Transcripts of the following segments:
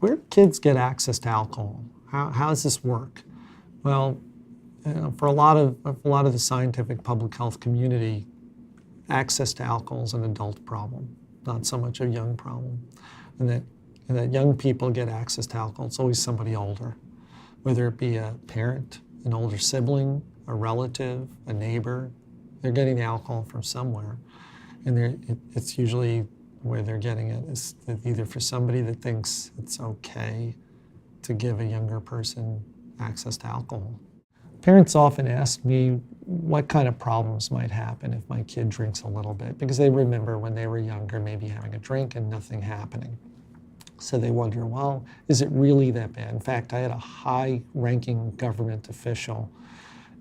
where do kids get access to alcohol? How does this work? Well, for a lot of the scientific public health community, access to alcohol is an adult problem, not so much a young problem. And that young people get access to alcohol, it's always somebody older, whether it be a parent, an older sibling, a relative, a neighbor. They're getting the alcohol from somewhere. And it's usually where they're getting it is either for somebody that thinks it's okay to give a younger person access to alcohol. Parents often ask me what kind of problems might happen if my kid drinks a little bit, because they remember when they were younger maybe having a drink and nothing happening. So they wonder, well, is it really that bad? In fact, I had a high-ranking government official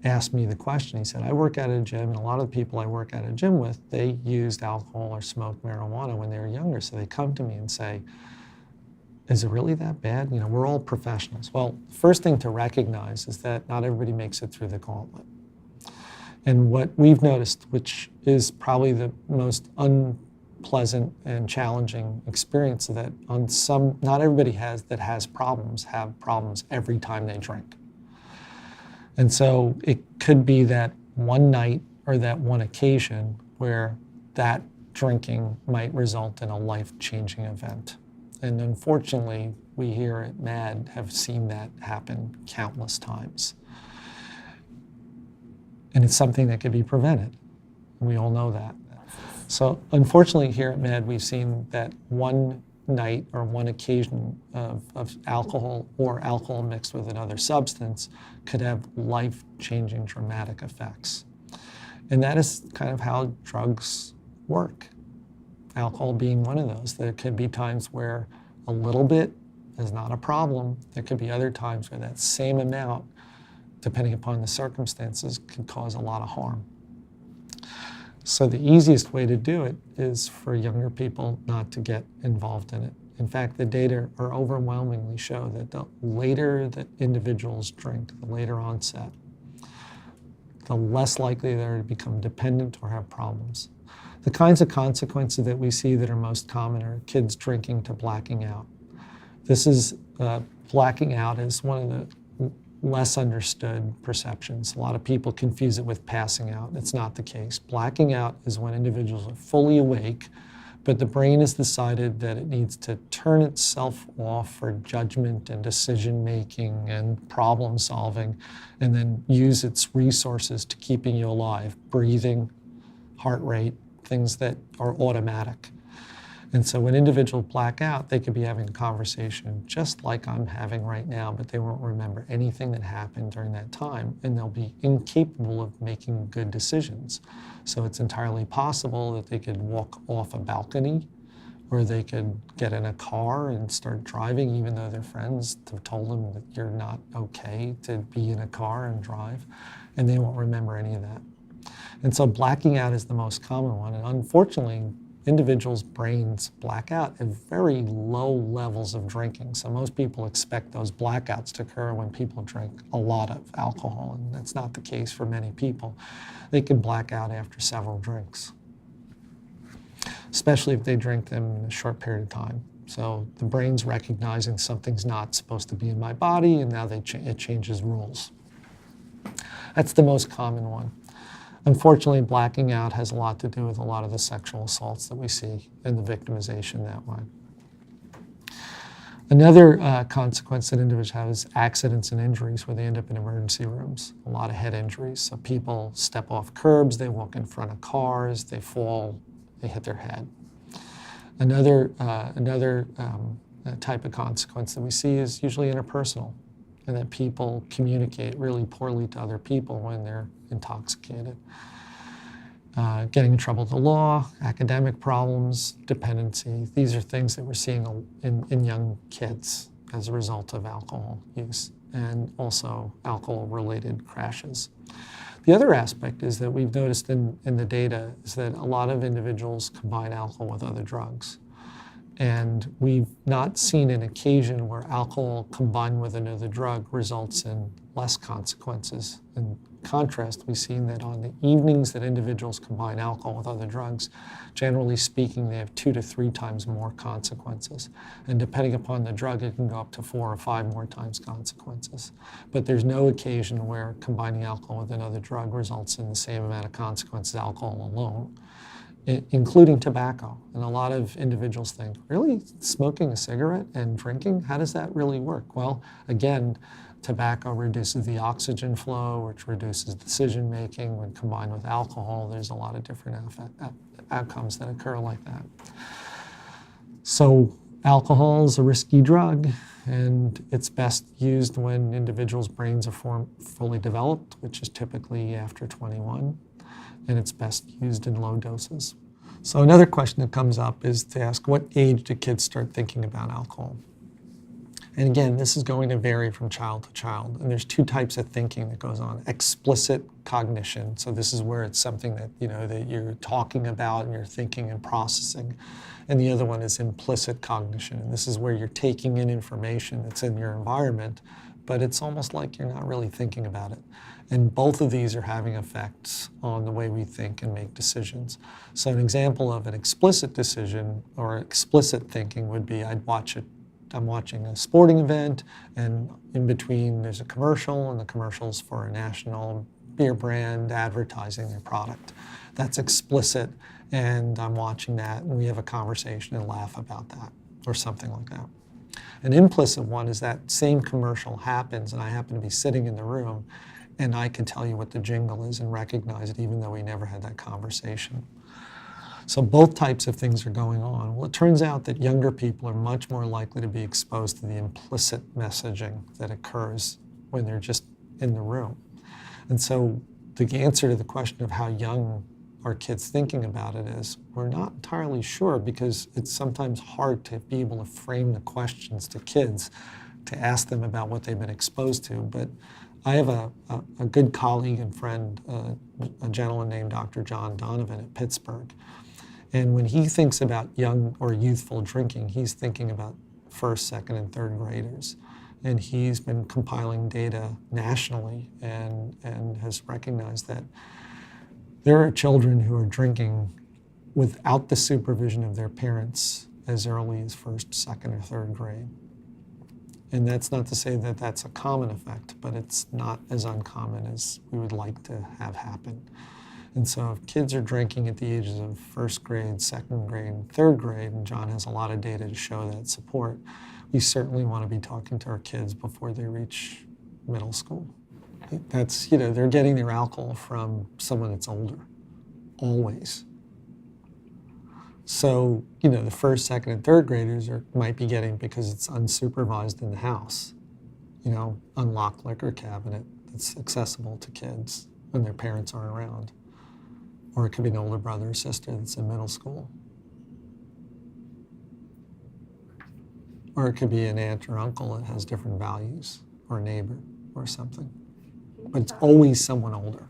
ask me the question. He said, I work at a gym, and a lot of the people I work at a gym with, they used alcohol or smoked marijuana when they were younger. So they come to me and say, is it really that bad? You know, we're all professionals. Well, first thing to recognize is that not everybody makes it through the gauntlet. And what we've noticed, which is probably the most unpleasant and challenging experience, is that not everybody have problems every time they drink. And so it could be that one night or that one occasion where that drinking might result in a life-changing event. And unfortunately, we here at MAD have seen that happen countless times. And it's something that could be prevented. We all know that. So unfortunately, here at MAD, we've seen that one night or one occasion of alcohol or alcohol mixed with another substance could have life-changing dramatic effects. And that is kind of how drugs work. Alcohol being one of those. There could be times where a little bit is not a problem. There could be other times where that same amount, depending upon the circumstances, could cause a lot of harm. So the easiest way to do it is for younger people not to get involved in it. In fact, the data are overwhelmingly show that the later that individuals drink, the later onset, the less likely they are to become dependent or have problems. The kinds of consequences that we see that are most common are kids drinking to blacking out. This is blacking out is one of the less understood perceptions. A lot of people confuse it with passing out. It's not the case. Blacking out is when individuals are fully awake, but the brain has decided that it needs to turn itself off for judgment and decision-making and problem-solving, and then use its resources to keeping you alive, breathing, heart rate, things that are automatic. And so when individuals black out, they could be having a conversation just like I'm having right now, but they won't remember anything that happened during that time, and they'll be incapable of making good decisions. So it's entirely possible that they could walk off a balcony, or they could get in a car and start driving even though their friends have told them that you're not okay to be in a car and drive, and they won't remember any of that. And so blacking out is the most common one, and unfortunately, individuals' brains black out at very low levels of drinking. So most people expect those blackouts to occur when people drink a lot of alcohol, and that's not the case for many people. They can black out after several drinks, especially if they drink them in a short period of time. So the brain's recognizing something's not supposed to be in my body, and now it changes rules. That's the most common one. Unfortunately, blacking out has a lot to do with a lot of the sexual assaults that we see and the victimization that way. Another consequence that individuals have is accidents and injuries where they end up in emergency rooms. A lot of head injuries. So people step off curbs, they walk in front of cars, they fall, they hit their head. Another type of consequence that we see is usually interpersonal, and that people communicate really poorly to other people when they're intoxicated. Getting in trouble with the law, academic problems, dependency. These are things that we're seeing in young kids as a result of alcohol use, and also alcohol-related crashes. The other aspect is that we've noticed in the data is that a lot of individuals combine alcohol with other drugs. And we've not seen an occasion where alcohol combined with another drug results in less consequences. In contrast, we've seen that on the evenings that individuals combine alcohol with other drugs, generally speaking, they have 2 to 3 times more consequences. And depending upon the drug, it can go up to 4 or 5 more times consequences. But there's no occasion where combining alcohol with another drug results in the same amount of consequences as alcohol alone, including tobacco. And a lot of individuals think, really, smoking a cigarette and drinking, how does that really work? Well, again, tobacco reduces the oxygen flow, which reduces decision making. When combined with alcohol, there's a lot of different outcomes that occur like that. So alcohol is a risky drug, and it's best used when individuals' brains are fully developed, which is typically after 21. And it's best used in low doses. So another question that comes up is to ask, what age do kids start thinking about alcohol? And again, this is going to vary from child to child. And there's 2 types of thinking that goes on. Explicit cognition. So this is where it's something that, that you're talking about and you're thinking and processing. And the other one is implicit cognition. And this is where you're taking in information that's in your environment, but it's almost like you're not really thinking about it. And both of these are having effects on the way we think and make decisions. So an example of an explicit decision or explicit thinking would be I'm watching a sporting event, and in between there's a commercial, and the commercial's for a national beer brand advertising their product. That's explicit, and I'm watching that, and we have a conversation and laugh about that, or something like that. An implicit one is that same commercial happens, and I happen to be sitting in the room, and I can tell you what the jingle is and recognize it even though we never had that conversation. So both types of things are going on. Well, it turns out that younger people are much more likely to be exposed to the implicit messaging that occurs when they're just in the room. And so the answer to the question of how young are kids thinking about it is, we're not entirely sure, because it's sometimes hard to be able to frame the questions to kids to ask them about what they've been exposed to. But I have a good colleague and friend, a gentleman named Dr. John Donovan at Pittsburgh. And when he thinks about young or youthful drinking, he's thinking about 1st, 2nd, and 3rd graders. And he's been compiling data nationally and has recognized that there are children who are drinking without the supervision of their parents as early as 1st, 2nd, or 3rd grade. And that's not to say that that's a common effect, but it's not as uncommon as we would like to have happen. And so if kids are drinking at the ages of 1st grade, 2nd grade, and 3rd grade, and John has a lot of data to show that support, we certainly want to be talking to our kids before they reach middle school. That's, they're getting their alcohol from someone that's older, always. So, the 1st, 2nd, and 3rd graders might be getting because it's unsupervised in the house. Unlocked liquor cabinet that's accessible to kids when their parents aren't around. Or it could be an older brother or sister that's in middle school. Or it could be an aunt or uncle that has different values, or a neighbor or something. But it's always someone older.